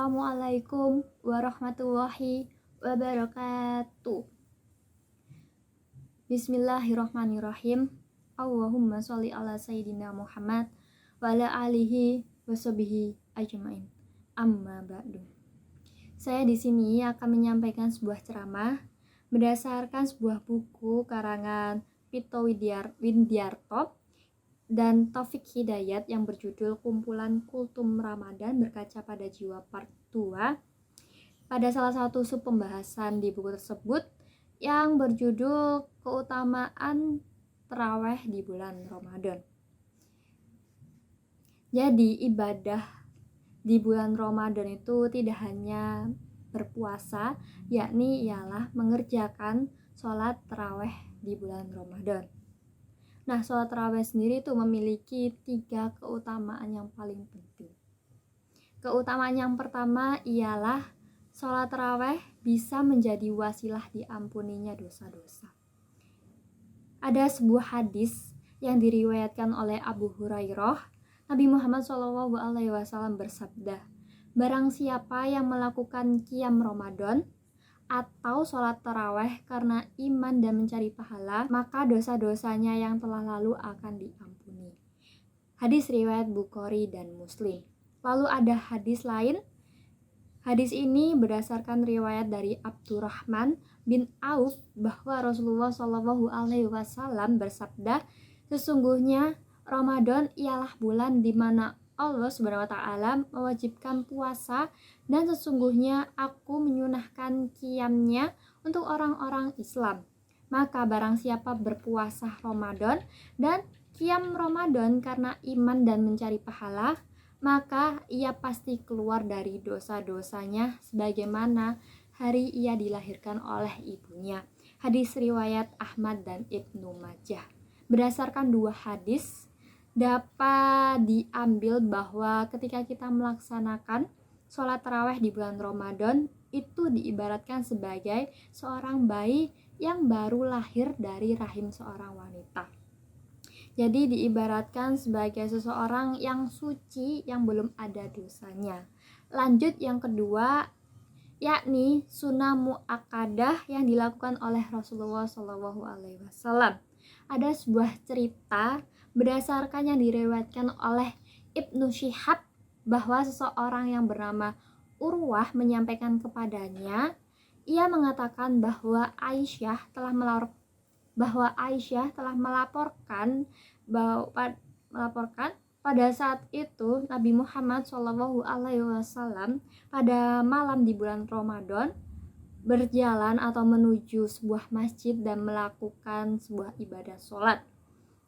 Assalamualaikum warahmatullahi wabarakatuh. Bismillahirrahmanirrahim. Allahumma sholli ala sayyidina Muhammad wa ala alihi wa sahbihi ajmain. Amma ba'du. Saya di sini akan menyampaikan sebuah ceramah berdasarkan sebuah buku karangan Pito Windiarto dan Taufik Hidayat yang berjudul Kumpulan Kultum Ramadan Berkaca pada Jiwa Part 2. Pada salah satu sub pembahasan di buku tersebut yang berjudul Keutamaan Tarawih di bulan Ramadan. Jadi ibadah di bulan Ramadan itu tidak hanya berpuasa, yakni ialah mengerjakan sholat tarawih di bulan Ramadan. Nah, sholat tarawih sendiri itu memiliki 3 keutamaan yang paling penting. Keutamaan yang pertama ialah sholat tarawih bisa menjadi wasilah diampuninya dosa-dosa. Ada sebuah hadis yang diriwayatkan oleh Abu Hurairah. Nabi Muhammad SAW bersabda, barang siapa yang melakukan qiyam Ramadan atau sholat tarawih karena iman dan mencari pahala, maka dosa-dosanya yang telah lalu akan diampuni. Hadis riwayat Bukhari dan Muslim. Lalu ada hadis lain. Hadis ini berdasarkan riwayat dari Abdurrahman bin Auf bahwa Rasulullah SAW bersabda, sesungguhnya Ramadan ialah bulan di mana Allah SWT mewajibkan puasa, dan sesungguhnya aku menyunahkan qiyamnya untuk orang-orang Islam. Maka barang siapa berpuasa Ramadan dan qiyam Ramadan karena iman dan mencari pahala, maka ia pasti keluar dari dosa-dosanya sebagaimana hari ia dilahirkan oleh ibunya. Hadis riwayat Ahmad dan Ibnu Majah. Berdasarkan 2 hadis dapat diambil bahwa ketika kita melaksanakan sholat tarawih di bulan Ramadan, itu diibaratkan sebagai seorang bayi yang baru lahir dari rahim seorang wanita. Jadi diibaratkan sebagai seseorang yang suci, yang belum ada dosanya. Lanjut yang kedua, yakni sunnah muakkadah yang dilakukan oleh Rasulullah SAW. Ada sebuah cerita berdasarkan yang diriwayatkan oleh Ibnu Syihab bahwa seseorang yang bernama Urwah menyampaikan kepadanya, ia mengatakan bahwa Aisyah telah melaporkan pada saat itu Nabi Muhammad SAW pada malam di bulan Ramadan berjalan atau menuju sebuah masjid dan melakukan sebuah ibadah sholat.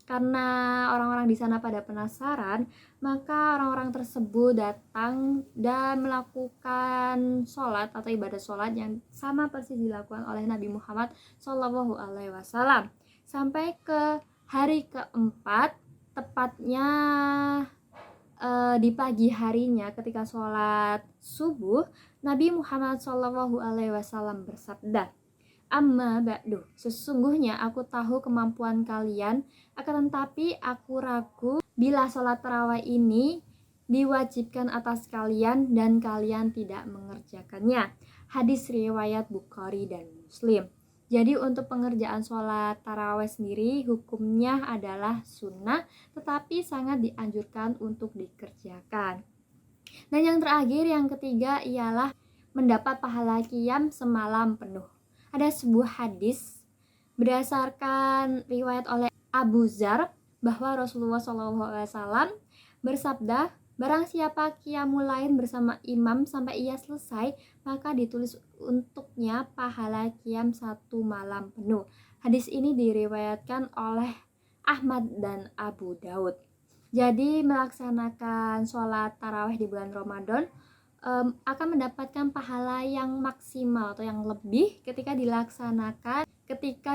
Karena orang-orang di sana pada penasaran, maka orang-orang tersebut datang dan melakukan sholat atau ibadah sholat yang sama persis dilakukan oleh Nabi Muhammad SAW. Sampai ke hari keempat, tepatnya di pagi harinya ketika sholat subuh, Nabi Muhammad SAW bersabda, amma ba'du, sesungguhnya aku tahu kemampuan kalian, akan tetapi aku ragu bila sholat tarawih ini diwajibkan atas kalian dan kalian tidak mengerjakannya. Hadis riwayat Bukhari dan Muslim. Jadi untuk pengerjaan sholat tarawih sendiri hukumnya adalah sunnah, tetapi sangat dianjurkan untuk dikerjakan. Dan yang terakhir, yang ketiga ialah mendapat pahala qiyam semalam penuh. Ada sebuah hadis berdasarkan riwayat oleh Abu Dzar bahwa Rasulullah SAW bersabda, barang siapa qiyamul lail bersama imam sampai ia selesai, maka ditulis untuknya pahala qiyam 1 malam penuh. Hadis ini diriwayatkan oleh Ahmad dan Abu Daud. Jadi melaksanakan sholat tarawih di bulan Ramadan akan mendapatkan pahala yang maksimal atau yang lebih ketika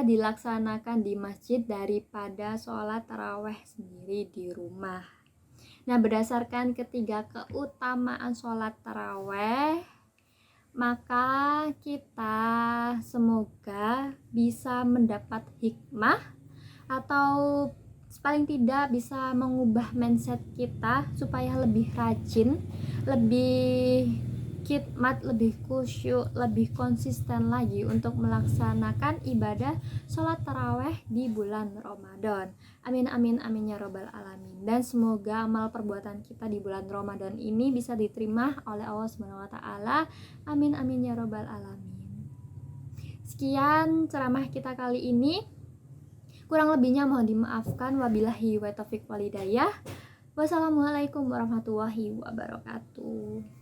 dilaksanakan di masjid daripada sholat tarawih sendiri di rumah. Nah, berdasarkan ketiga keutamaan sholat tarawih, maka kita semoga bisa mendapat hikmah atau paling tidak bisa mengubah mindset kita supaya lebih rajin, lebih khidmat, lebih khusyuk, lebih konsisten lagi untuk melaksanakan ibadah sholat taraweh di bulan Ramadan. Amin amin amin ya robbal alamin. Dan semoga amal perbuatan kita di bulan Ramadan ini bisa diterima oleh Allah Subhanahu wa taala. Amin amin ya robbal alamin. Sekian ceramah kita kali ini. Kurang lebihnya mohon dimaafkan. Wabillahi wa taufiq walhidayah. Wassalamualaikum warahmatullahi wabarakatuh.